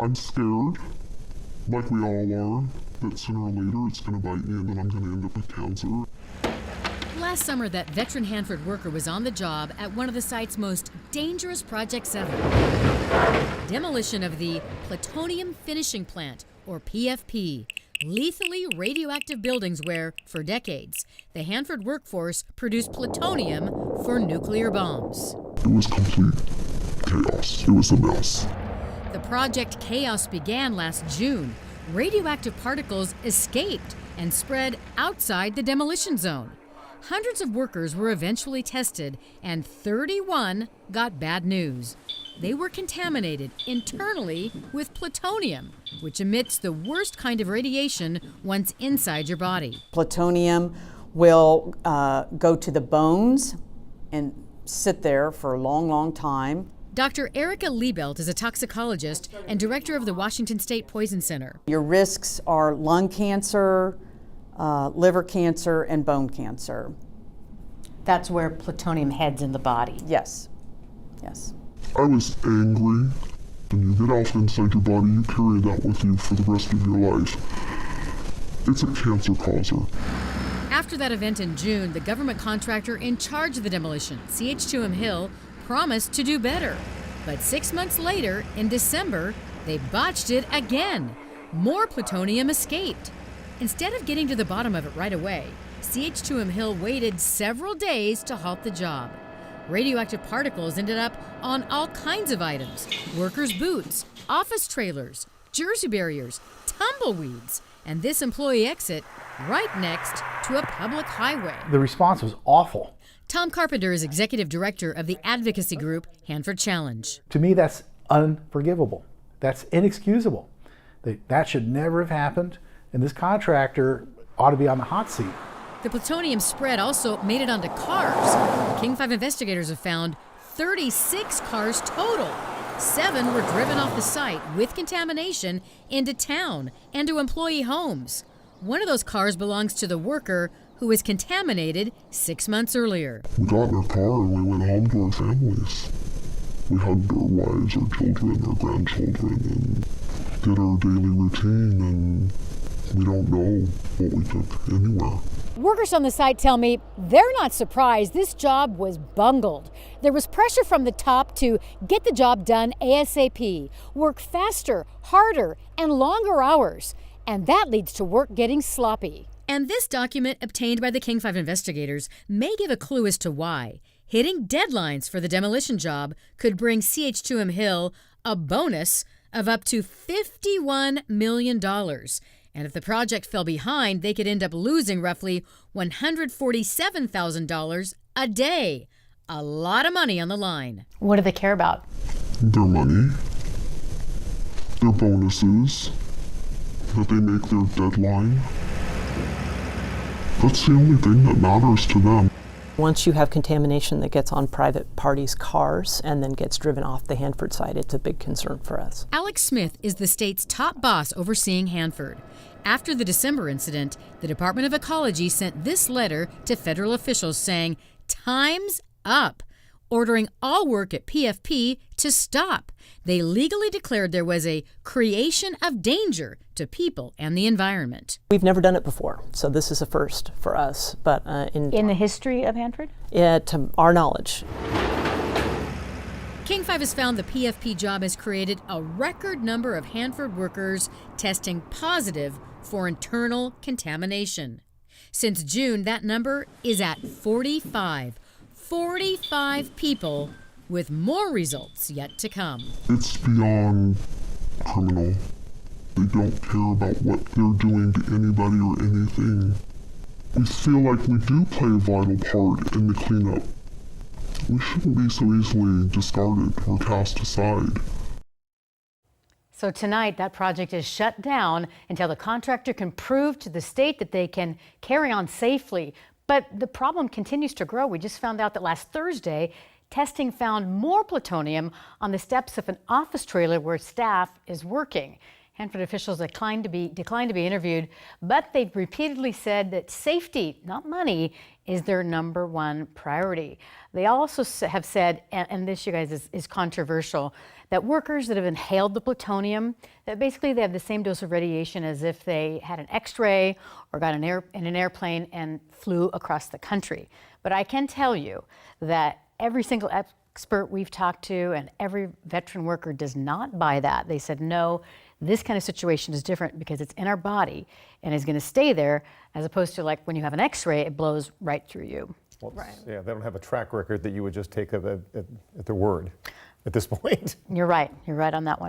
I'm scared, like we all are, that sooner or later it's going to bite me and then I'm going to end up with cancer. Last summer, that veteran Hanford worker was on the job at one of the site's most dangerous projects ever. Demolition of the plutonium finishing plant, or PFP, lethally radioactive buildings where, for decades, the Hanford workforce produced plutonium for nuclear bombs. It was complete chaos. It was a mess. The project chaos began last June. Radioactive particles escaped and spread outside the demolition zone. Hundreds of workers were eventually tested, and 31 got bad news. They were contaminated internally with plutonium, which emits the worst kind of radiation once inside your body. Plutonium will go to the bones and sit there for a long, long time. Dr. Erica Liebelt is a toxicologist and director of the Washington State Poison Center. Your risks are lung cancer, liver cancer, and bone cancer. That's where plutonium heads in the body. Yes, yes. I was angry. When you get off inside your body, you carry that with you for the rest of your life. It's a cancer causer. After that event in June, the government contractor in charge of the demolition, CH2M Hill, promised to do better. But 6 months later, in December, they botched it again. More plutonium escaped. Instead of getting to the bottom of it right away, CH2M Hill waited several days to halt the job. Radioactive particles ended up on all kinds of items: workers' boots, office trailers, jersey barriers, tumbleweeds, and this employee exit right next to a public highway. The response was awful. Tom Carpenter is executive director of the advocacy group Hanford Challenge. To me, that's unforgivable. That's inexcusable. That should never have happened, and this contractor ought to be on the hot seat. The plutonium spread also made it onto cars. King 5 investigators have found 36 cars total. 7 were driven off the site with contamination into town and to employee homes. One of those cars belongs to the worker who was contaminated 6 months earlier. We got in our car and we went home to our families. We hugged our wives, our children, our grandchildren, and did our daily routine, and we don't know what we took anywhere. Workers on the site tell me they're not surprised this job was bungled. There was pressure from the top to get the job done ASAP, work faster, harder, and longer hours. And that leads to work getting sloppy. And this document obtained by the King 5 investigators may give a clue as to why. Hitting deadlines for the demolition job could bring CH2M Hill a bonus of up to $51 million. And if the project fell behind, they could end up losing roughly $147,000 a day. A lot of money on the line. What do they care about? Their money, their bonuses, that they make their deadline. That's the only thing that matters to them. Once you have contamination that gets on private parties' cars and then gets driven off the Hanford site, it's a big concern for us. Alex Smith is the state's top boss overseeing Hanford. After the December incident, the Department of Ecology sent this letter to federal officials saying, "Time's up," ordering all work at PFP to stop. They legally declared there was a creation of danger to people and the environment. We've never done it before, so this is a first for us. But in the history of Hanford? To our knowledge. King 5 has found the PFP job has created a record number of Hanford workers testing positive for internal contamination. Since June, that number is at 45. 45 people, with more results yet to come. It's beyond criminal. They don't care about what they're doing to anybody or anything. We feel like we do play a vital part in the cleanup. We shouldn't be so easily discarded or cast aside. So tonight, that project is shut down until the contractor can prove to the state that they can carry on safely. But the problem continues to grow. We just found out that last Thursday, testing found more plutonium on the steps of an office trailer where staff is working. Hanford officials declined to be interviewed, but they've repeatedly said that safety, not money, is their #1 priority. They also have said, and this, you guys, is controversial, that workers that have inhaled the plutonium, that basically they have the same dose of radiation as if they had an X-ray or got in an airplane and flew across the country. But I can tell you that every single expert we've talked to and every veteran worker does not buy that. They said, no, this kind of situation is different because it's in our body and is going to stay there, as opposed to like when you have an X-ray, it blows right through you. Well, yeah, they don't have a track record that you would just take at their word at this point. You're right. You're right on that one.